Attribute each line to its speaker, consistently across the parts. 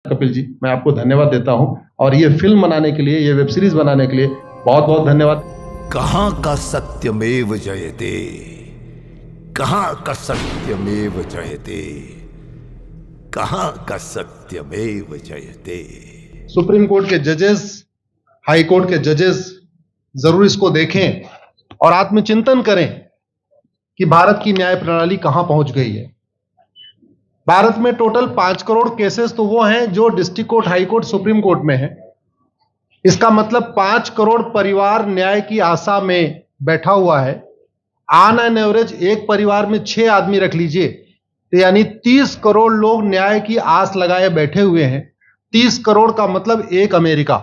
Speaker 1: कपिल जी, मैं आपको धन्यवाद देता हूं और ये फिल्म बनाने के लिए, ये वेब सीरीज बनाने के लिए बहुत बहुत धन्यवाद।
Speaker 2: कहां का सत्यमेव जयते, कहां का सत्यमेव जयते, कहां का सत्यमेव जयते।
Speaker 1: सुप्रीम कोर्ट के जजेस, हाई कोर्ट के जजेस जरूर इसको देखें और आत्मचिंतन करें कि भारत की न्याय प्रणाली कहां पहुंच गई है। भारत में टोटल 5 करोड़ केसेस तो वो हैं जो district court, high court, supreme court में है। इसका मतलब 5 करोड़ परिवार न्याय की आशा में बैठा हुआ है। ऑन एन एवरेज एक परिवार में 6 आदमी रख लीजिए, तो यानी 30 करोड़ लोग न्याय की आस लगाए बैठे हुए हैं। 30 करोड़ का मतलब एक अमेरिका,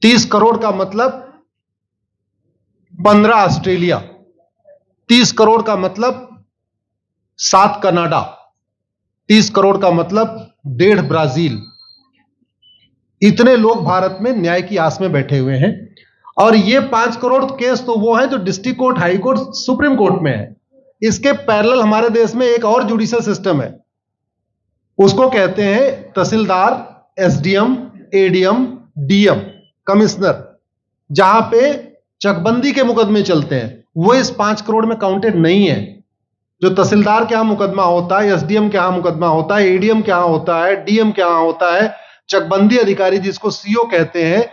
Speaker 1: 30 करोड़ का मतलब 15 ऑस्ट्रेलिया, 30 करोड़ का मतलब 7 कनाडा, 30 करोड़ का मतलब 1.5 ब्राजील। इतने लोग भारत में न्याय की आस में बैठे हुए हैं। और ये 5 करोड़ केस तो वो हैं जो district court, high court, supreme court में है। इसके पैरेलल हमारे देश में एक और जुडिशियल सिस्टम है, उसको कहते हैं तहसीलदार, एसडीएम, एडीएम, डीएम, कमिश्नर, जहां पे चकबंदी के मुकदमे चलते हैं। वो इस 5 करोड़ में काउंटेड नहीं है। जो तहसीलदार के यहां मुकदमा होता है, एसडीएम के यहां मुकदमा होता है, एडीएम के यहां होता है, डीएम के यहां होता है, चकबंदी अधिकारी जिसको सीओ कहते हैं,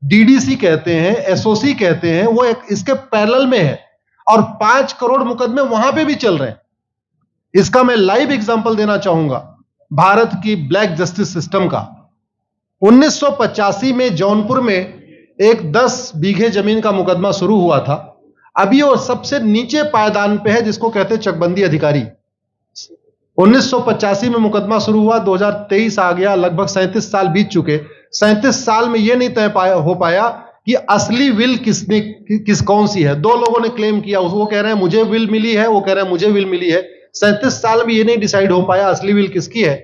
Speaker 1: डीडीसी कहते हैं, एसओसी कहते हैं, वो इसके पैरेलल में है और 5 करोड़ मुकदमे वहां पे भी चल रहे हैं। इसका मैं लाइव एग्जांपल देना चाहूंगा भारत की ब्लैक जस्टिस सिस्टम का। 1985 में जौनपुर में एक 10 बीघे जमीन का मुकदमा शुरू हुआ था। अभी वो सबसे नीचे पायदान पे है, जिसको कहते हैं चकबंदी अधिकारी। 1985 में मुकदमा शुरू हुआ, 2023 आ गया, लगभग 37 साल बीत चुके। 37 साल में यह नहीं तय हो पाया कि असली विल कौन सी है। 2 लोगों ने क्लेम किया, वो कह रहे हैं मुझे विल मिली है, वो कह रहे हैं मुझे विल मिली है। 37 साल में यह नहीं डिसाइड हो पाया असली विल किसकी है।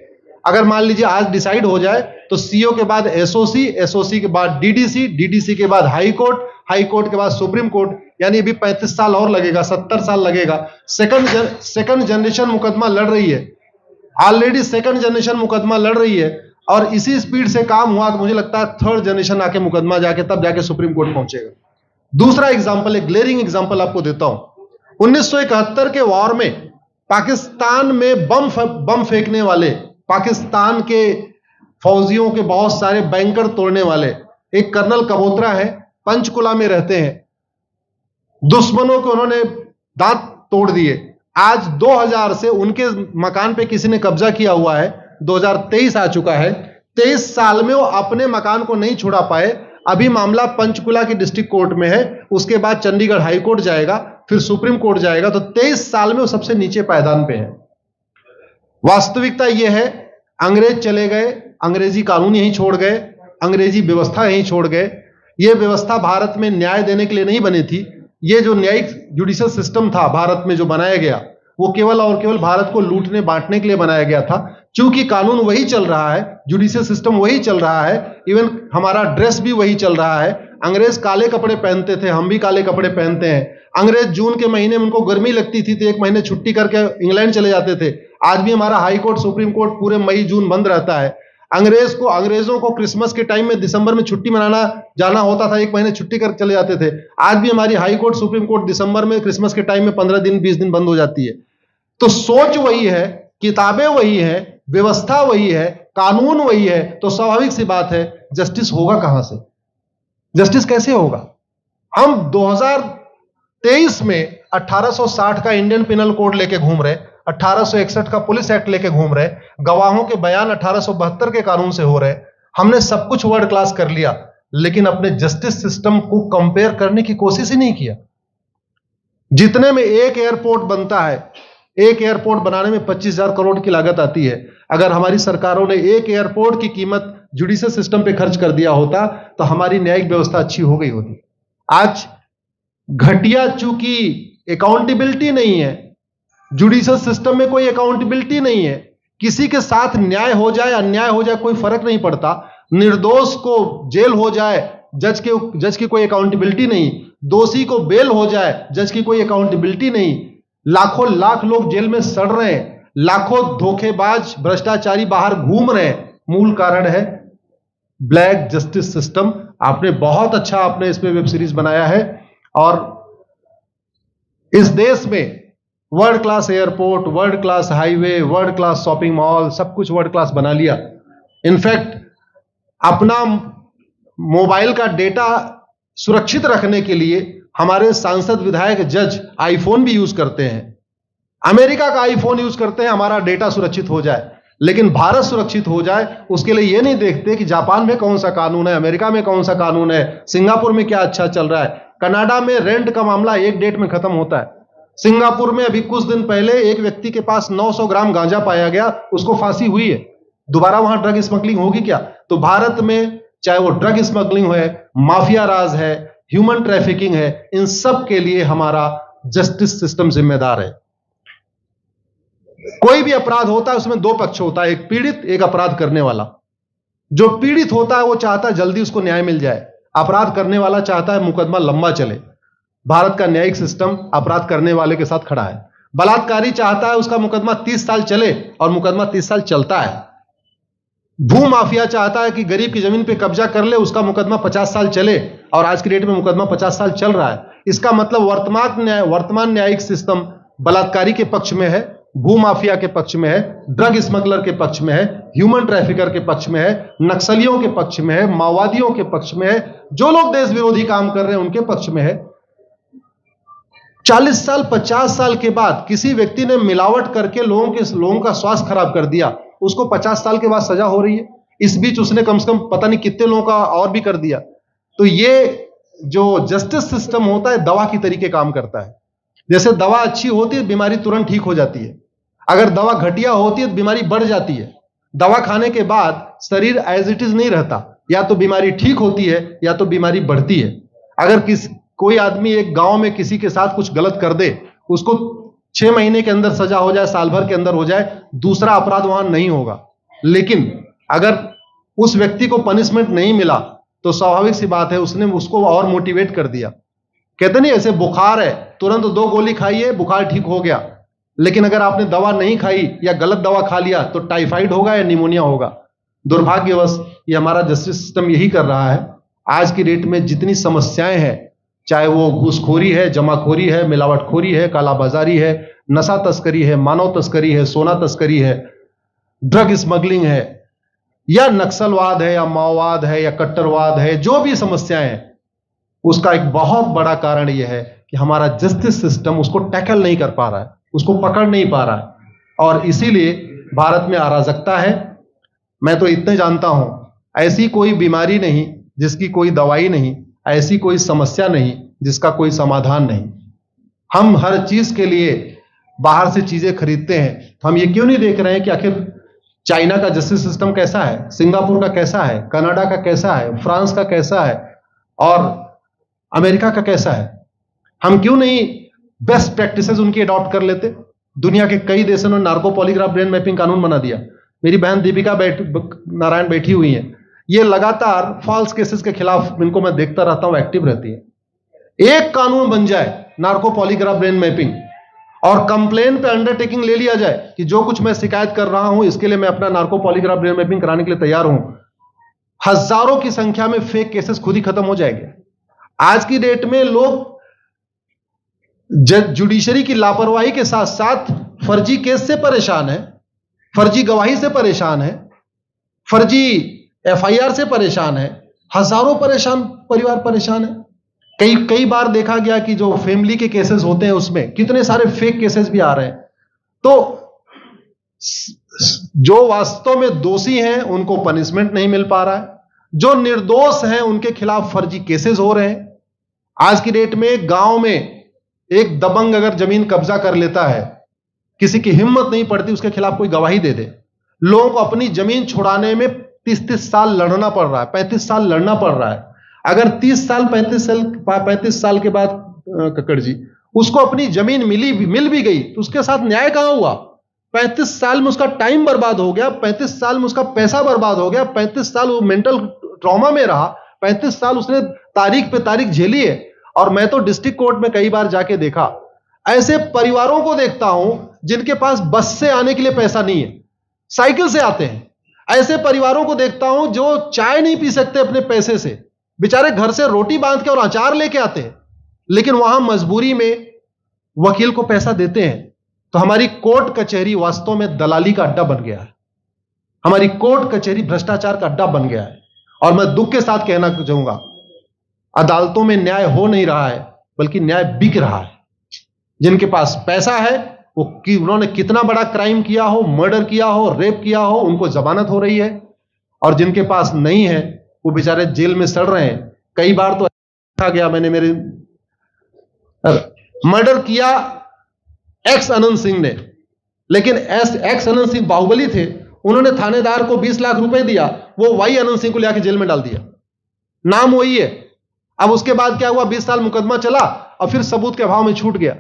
Speaker 1: अगर मान लीजिए आज डिसाइड हो जाए तो सीओ के बाद एसओसी, एसओसी के बाद डीडीसी, डीडीसी के बाद हाई कोर्ट, हाई कोर्ट के बाद सुप्रीम कोर्ट, यानी अभी 35 साल और लगेगा, 70 साल लगेगा। सेकंड जनरेशन मुकदमा लड़ रही है, ऑलरेडी सेकंड जनरेशन मुकदमा लड़ रही है और इसी स्पीड से काम हुआ तो मुझे लगता है थर्ड जनरेशन आके मुकदमा जाके तब जाके सुप्रीम कोर्ट पहुंचेगा। दूसरा एग्जांपल, एक ग्लेरिंग एग्जांपल आपको देता हूं। 1971 के वॉर में पाकिस्तान में बम फेंकने वाले, पाकिस्तान के फौजियों के बहुत सारे बैंकर तोड़ने वाले एक कर्नल कबोत्रा है, पंचकुला में रहते हैं। दुश्मनों को उन्होंने दांत तोड़ दिए। आज 2000 से उनके मकान पे किसी ने कब्जा किया हुआ है। 2023 आ चुका है, 23 साल में वो अपने मकान को नहीं छुड़ा पाए। अभी मामला पंचकुला की डिस्ट्रिक्ट कोर्ट में है, उसके बाद चंडीगढ़ हाई कोर्ट जाएगा, फिर सुप्रीम कोर्ट जाएगा। तो 23 साल में वो सबसे नीचे पायदान पे है। वास्तविकता यह है, अंग्रेज चले गए, अंग्रेजी कानून यहीं छोड़ गए, अंग्रेजी व्यवस्था यहीं छोड़ गए। यह व्यवस्था भारत में न्याय देने के लिए नहीं बनी थी। ये जो न्यायिक जुडिशियल सिस्टम था भारत में जो बनाया गया, वो केवल और केवल भारत को लूटने बांटने के लिए बनाया गया था। क्योंकि कानून वही चल रहा है, जुडिशियल सिस्टम वही चल रहा है, इवन हमारा ड्रेस भी वही चल रहा है। अंग्रेज काले कपड़े पहनते थे, हम भी काले कपड़े पहनते हैं। अंग्रेज जून के महीने में उनको गर्मी लगती थी तो 1 महीने छुट्टी करके इंग्लैंड चले जाते थे। आज भी हमारा हाई कोर्ट, सुप्रीम कोर्ट पूरे मई जून बंद रहता है। अंग्रेजों को क्रिसमस के टाइम में दिसंबर में छुट्टी मनाना जाना होता था, 1 महीने छुट्टी कर चले जाते थे। आज भी हमारी हाई कोर्ट, सुप्रीम कोर्ट दिसंबर में, क्रिसमस के टाइम में 15 दिन 20 दिन बंद हो जाती है। तो सोच वही है, किताबें वही है, व्यवस्था वही है, कानून वही है, तो स्वाभाविक सी बात है जस्टिस होगा कहां से? जस्टिस कैसे होगा? हम 2023 में 1860 का इंडियन पिनल कोड लेके घूम रहे, 1861 का पुलिस एक्ट लेके घूम रहे, गवाहों के बयान 1872 के कानून से हो रहे। हमने सब कुछ वर्ल्ड क्लास कर लिया, लेकिन अपने जस्टिस सिस्टम को कंपेयर करने की कोशिश ही नहीं किया। जितने में एक एयरपोर्ट बनता है, एक एयरपोर्ट बनाने में 25,000 करोड़ की लागत आती है। अगर हमारी सरकारों ने एक एयरपोर्ट की कीमत जुडिशियल सिस्टम पे खर्च कर दिया होता तो हमारी न्यायिक व्यवस्था अच्छी हो गई होती। आज घटिया, चूंकि अकाउंटेबिलिटी नहीं है, जुडिशियल सिस्टम में कोई अकाउंटेबिलिटी नहीं है। किसी के साथ न्याय हो जाए, अन्याय हो जाए, कोई फर्क नहीं पड़ता। निर्दोष को जेल हो जाए, जज की कोई अकाउंटेबिलिटी नहीं। दोषी को बेल हो जाए, जज की कोई अकाउंटेबिलिटी नहीं। लाख लोग जेल में सड़ रहे हैं, लाखों धोखेबाज भ्रष्टाचारी बाहर घूम रहे हैं, मूल कारण है ब्लैक जस्टिस सिस्टम। आपने बहुत अच्छा आपने इस पे वेब सीरीज बनाया है, और इस देश में world class airport, world class highway, world class shopping mall, सब कुछ वर्ल्ड क्लास बना लिया। इनफैक्ट अपना मोबाइल का डेटा सुरक्षित रखने के लिए हमारे सांसद, विधायक, जज आईफोन भी यूज करते हैं। अमेरिका का आईफोन यूज करते हैं हमारा डेटा सुरक्षित हो जाए, लेकिन भारत सुरक्षित हो जाए उसके लिए यह नहीं देखते कि जापान में कौन सा कानून है, अमेरिका में कौन सा कानून है, सिंगापुर में क्या अच्छा चल रहा है। कनाडा में रेंट का मामला एक डेट में खत्म होता है। सिंगापुर में अभी कुछ दिन पहले एक व्यक्ति के पास 900 ग्राम गांजा पाया गया, उसको फांसी हुई है। दोबारा वहां ड्रग स्मगलिंग होगी क्या? तो भारत में चाहे वो ड्रग स्मगलिंग है, माफिया राज है, ह्यूमन ट्रैफिकिंग है, इन सब के लिए हमारा जस्टिस सिस्टम जिम्मेदार है। कोई भी अपराध होता है उसमें दो पक्ष होता है, एक पीड़ित, एक अपराध करने वाला। जो पीड़ित होता है वो चाहता है जल्दी उसको न्याय मिल जाए, अपराध करने वाला चाहता है मुकदमा लंबा चले। भारत का न्यायिक सिस्टम अपराध करने वाले के साथ खड़ा है। बलात्कारी चाहता है उसका मुकदमा 30 साल चले, और मुकदमा 30 साल चलता है। भू माफिया चाहता है कि गरीब की जमीन पे कब्जा कर ले, उसका मुकदमा 50 साल चले, और आज की डेट में मुकदमा 50 साल चल रहा है। इसका मतलब वर्तमान न्यायिक सिस्टम बलात्कारी के पक्ष में है, भू माफिया के पक्ष में है, ड्रग स्मगलर के पक्ष में है, ह्यूमन ट्रैफिकर के पक्ष में है, नक्सलियों के पक्ष में है, माओवादियों के पक्ष में है, जो लोग देश विरोधी काम कर रहे हैं उनके पक्ष में है। 40 साल 50 साल के बाद किसी व्यक्ति ने मिलावट करके लोगों का स्वास्थ्य खराब कर दिया, उसको 50 साल के बाद सजा हो रही है। इस बीच उसने कम से कम पता नहीं कितने लोगों का और भी कर दिया। तो ये जो जस्टिस सिस्टम होता है दवा की तरीके काम करता है। जैसे दवा अच्छी होती है बीमारी तुरंत ठीक हो जाती है, अगर दवा घटिया होती है तो बीमारी बढ़ जाती है। दवा खाने के बाद शरीर एज इट इज नहीं रहता, या तो बीमारी ठीक होती है या तो बीमारी बढ़ती है। अगर कोई आदमी एक गांव में किसी के साथ कुछ गलत कर दे, उसको 6 महीने के अंदर सजा हो जाए, साल भर के अंदर हो जाए, दूसरा अपराध वहां नहीं होगा। लेकिन अगर उस व्यक्ति को पनिशमेंट नहीं मिला तो स्वाभाविक सी बात है उसने उसको और मोटिवेट कर दिया। कहते नहीं ऐसे बुखार है, तुरंत 2 गोली खाइए बुखार ठीक हो गया, लेकिन अगर आपने दवा नहीं खाई या गलत दवा खा लिया तो टाइफाइड होगा या निमोनिया होगा। दुर्भाग्यवश ये हमारा जस्टिस सिस्टम यही कर रहा है। आज की डेट में जितनी समस्याएं हैं, चाहे वो घूसखोरी है, जमाखोरी है, मिलावटखोरी है, कालाबाजारी है, नशा तस्करी है, मानव तस्करी है, सोना तस्करी है, ड्रग स्मगलिंग है, या नक्सलवाद है, या माओवाद है, या कट्टरवाद है, जो भी समस्याएं हैं, उसका एक बहुत बड़ा कारण यह है कि हमारा जस्टिस सिस्टम उसको टैकल नहीं कर पा रहा है, उसको पकड़ नहीं पा रहा है, और इसीलिए भारत में अराजकता है। मैं तो इतने जानता हूं, ऐसी कोई बीमारी नहीं जिसकी कोई दवाई नहीं, ऐसी कोई समस्या नहीं जिसका कोई समाधान नहीं। हम हर चीज के लिए बाहर से चीजें खरीदते हैं, तो हम ये क्यों नहीं देख रहे हैं कि आखिर चाइना का जस्टिस सिस्टम कैसा है, सिंगापुर का कैसा है, कनाडा का कैसा है, फ्रांस का कैसा है, और अमेरिका का कैसा है। हम क्यों नहीं बेस्ट प्रैक्टिसेस उनकी अडॉप्ट कर लेते। दुनिया के कई देशों ने नार्को पॉलीग्राफ ब्रेन मैपिंग कानून बना दिया। मेरी बहन दीपिका नारायण बैठी हुई है, ये लगातार फॉल्स केसेस के खिलाफ, इनको मैं देखता रहता हूं, एक्टिव रहती है। एक कानून बन जाए नार्को पॉलीग्राफ ब्रेन मैपिंग, और कंप्लेन पे अंडरटेकिंग ले लिया जाए कि जो कुछ मैं शिकायत कर रहा हूं इसके लिए मैं अपना नार्को पॉलीग्राफ ब्रेन मैपिंग कराने के लिए तैयार हूं, हजारों की संख्या में फेक केसेस खुद ही खत्म हो जाएंगे। आज की डेट में लोग जुडिशरी की लापरवाही के साथ साथ फर्जी केस से परेशान है, फर्जी गवाही से परेशान है, फर्जी एफआईआर से परेशान है, हजारों परिवार परेशान है। कई बार देखा गया कि जो फैमिली के केसेस होते हैं उसमें कितने सारे फेक केसेस भी आ रहे हैं। तो जो वास्तव में दोषी हैं उनको पनिशमेंट नहीं मिल पा रहा है, जो निर्दोष हैं उनके खिलाफ फर्जी केसेस हो रहे हैं। आज की डेट में गांव में एक दबंग अगर जमीन कब्जा कर लेता है, किसी की हिम्मत नहीं पड़ती उसके खिलाफ कोई गवाही दे दे। लोगों को अपनी जमीन छुड़ाने में 30 साल लड़ना पड़ रहा है, 35 साल लड़ना पड़ रहा है। अगर 30 साल 35 साल के बाद कक्कड़ जी उसको अपनी जमीन मिल भी गई तो उसके साथ न्याय कहां हुआ? 35 साल में उसका टाइम बर्बाद हो गया, 35 साल में उसका पैसा बर्बाद हो गया, 35 साल वो मेंटल ट्रॉमा में रहा, 35 साल उसने तारीख पे तारीख झेली है। और मैं तो डिस्ट्रिक्ट कोर्ट में कई बार जाके देखा, ऐसे परिवारों को देखता हूं जिनके पास बस से आने के लिए पैसा नहीं है, साइकिल से आते हैं। ऐसे परिवारों को देखता हूं जो चाय नहीं पी सकते अपने पैसे से, बेचारे घर से रोटी बांध के और अचार लेके आते हैं, लेकिन वहां मजबूरी में वकील को पैसा देते हैं। तो हमारी कोर्ट कचहरी वास्तव में दलाली का अड्डा बन गया है। हमारी कोर्ट कचहरी भ्रष्टाचार का अड्डा बन गया है। और मैं दुख के साथ कहना चाहूंगा, अदालतों में न्याय हो नहीं रहा है, बल्कि न्याय बिक रहा है। जिनके पास पैसा है, वो उन्होंने कितना बड़ा क्राइम किया हो, मर्डर किया हो, रेप किया हो, उनको जमानत हो रही है। और जिनके पास नहीं है, वो बेचारे जेल में सड़ रहे हैं। कई बार तो देखा गया, मैंने मेरे मर्डर किया एक्स अनंत सिंह ने, लेकिन एक्स अनंत सिंह बाहुबली थे, उन्होंने थानेदार को 20 लाख रुपए दिया, वो वाई अनंत सिंह को लेकर जेल में डाल दिया। नाम वही है। अब उसके बाद क्या हुआ, 20 साल मुकदमा चला और फिर सबूत के अभाव में छूट गया।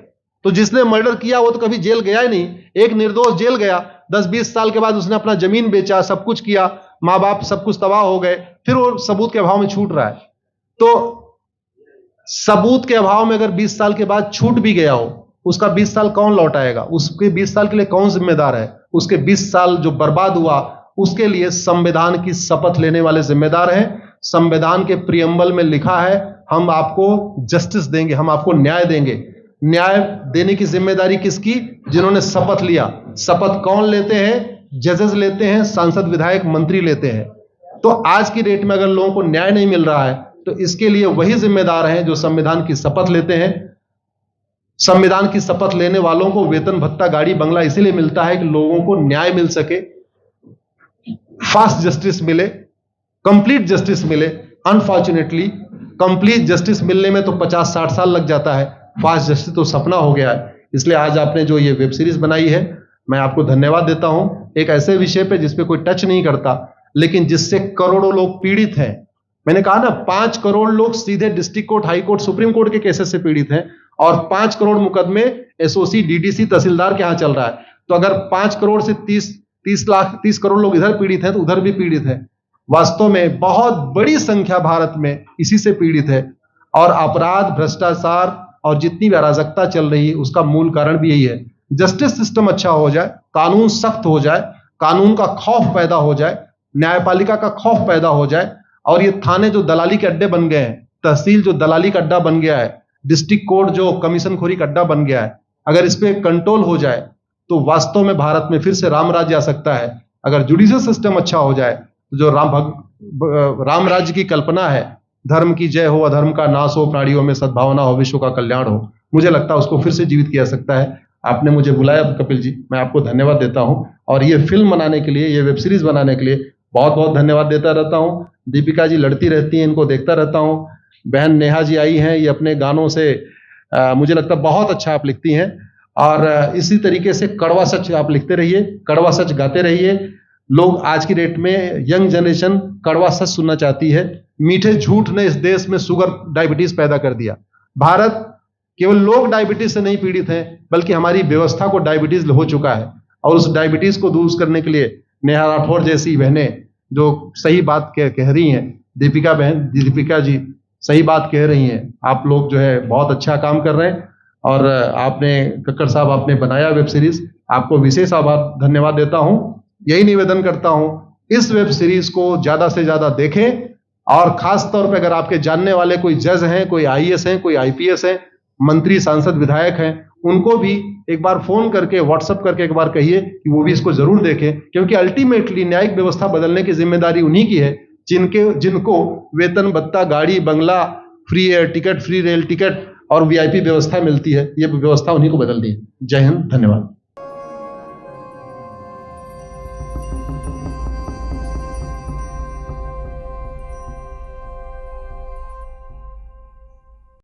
Speaker 1: तो जिसने मर्डर किया वो तो कभी जेल गया ही नहीं। एक निर्दोष जेल गया, 10-20 साल के बाद उसने अपना जमीन बेचा, सब कुछ किया, मां बाप सब कुछ तबाह हो गए, फिर वो सबूत के अभाव में छूट रहा है। तो सबूत के अभाव में अगर 20 साल के बाद छूट भी गया हो, उसका 20 साल कौन लौटाएगा? उसके 20 साल के लिए कौन जिम्मेदार है? उसके 20 साल जो बर्बाद हुआ, उसके लिए संविधान की शपथ लेने वाले जिम्मेदार हैं। संविधान के प्रियम्बल में लिखा है, हम आपको जस्टिस देंगे, हम आपको न्याय देंगे। न्याय देने की जिम्मेदारी किसकी? जिन्होंने शपथ लिया। शपथ कौन लेते हैं? जजेस लेते हैं, सांसद, विधायक, मंत्री लेते हैं। तो आज की डेट में अगर लोगों को न्याय नहीं मिल रहा है, तो इसके लिए वही जिम्मेदार हैं जो संविधान की शपथ लेते हैं। संविधान की शपथ लेने वालों को वेतन, भत्ता, गाड़ी, बंगला इसीलिए मिलता है कि लोगों को न्याय मिल सके, फास्ट जस्टिस मिले, कंप्लीट जस्टिस मिले। अनफॉर्चुनेटली कंप्लीट जस्टिस मिलने में तो 50-60 साल लग जाता है, फास्ट जस्टिस तो सपना हो गया है। इसलिए आज आपने जो ये वेब सीरीज बनाई है, मैं आपको धन्यवाद देता हूं। एक ऐसे विषय पे जिस पे कोई टच नहीं करता, लेकिन जिससे करोड़ों लोग पीड़ित हैं। मैंने कहा ना, 5 करोड़ लोग सीधे district court, high court, supreme court के केसेस से पीड़ित हैं, और 5 करोड़ मुकदमे एसओसी, डीडीसी, तहसीलदार के यहां चल रहा है। तो अगर 5 करोड़ से 30 करोड़ लोग इधर पीड़ित हैं, तो उधर भी पीड़ित है। वास्तव में बहुत बड़ी संख्या भारत में इसी से पीड़ित है। और अपराध, भ्रष्टाचार और जितनी भी अराजकता चल रही है, उसका मूल कारण भी यही है। जस्टिस सिस्टम अच्छा हो जाए, कानून सख्त हो जाए, कानून का खौफ पैदा हो जाए, न्यायपालिका का खौफ पैदा हो जाए, और ये थाने जो दलाली के अड्डे बन गए हैं, तहसील जो दलाली का अड्डा बन गया है, डिस्ट्रिक्ट कोर्ट जो कमीशन खोरी का अड्डा बन गया है, अगर इस पे कंट्रोल हो जाए तो वास्तव में भारत में फिर से राम राज्य आ सकता है। अगर जुडिशियल सिस्टम अच्छा हो जाए, तो जो राम राज्य की कल्पना है, धर्म की जय हो, अधर्म का नाश हो, प्राणियों में सद्भावना हो, विश्व का कल्याण हो, मुझे लगता है उसको फिर से जीवित किया सकता है। आपने मुझे बुलाया कपिल जी, मैं आपको धन्यवाद देता हूं। और ये फिल्म बनाने के लिए, ये वेब सीरीज बनाने के लिए बहुत बहुत धन्यवाद देता रहता हूं। दीपिका जी लड़ती रहती हैं, इनको देखता रहता हूं। बहन नेहा जी आई हैं, ये अपने गानों से मुझे लगता है बहुत अच्छा आप लिखती हैं। और इसी तरीके से कड़वा सच आप लिखते रहिए, कड़वा सच गाते रहिए। लोग आज की डेट में, यंग जनरेशन कड़वा सच सुनना चाहती है। मीठे झूठ ने इस देश में शुगर, डायबिटीज पैदा कर दिया। भारत केवल लोग डायबिटीज से नहीं पीड़ित हैं, बल्कि हमारी व्यवस्था को डायबिटीज हो चुका है। और उस डायबिटीज को दूर करने के लिए नेहा राठौर जैसी बहनें जो सही बात कह रही हैं, दीपिका जी सही बात कह रही हैं। आप लोग जो है बहुत अच्छा काम कर रहे हैं। और आपने, कक्कड़ साहब, आपने बनाया वेब सीरीज, आपको विशेष आभार, धन्यवाद देता हूं। यही निवेदन करता हूं, इस वेब सीरीज को ज्यादा से ज्यादा देखें। और खास तौर पे अगर आपके जानने वाले कोई जज हैं, कोई आईएएस हैं, कोई आईपीएस हैं, मंत्री, सांसद, विधायक हैं, उनको भी एक बार फोन करके, व्हाट्सएप करके एक बार कहिए कि वो भी इसको जरूर देखें। क्योंकि अल्टीमेटली न्यायिक व्यवस्था बदलने की जिम्मेदारी उन्हीं की है जिनको वेतन, भत्ता, गाड़ी, बंगला, free air ticket, free rail ticket और वीआईपी व्यवस्था मिलती है। ये व्यवस्था उन्हीं को बदलनी है। जय हिंद, धन्यवाद।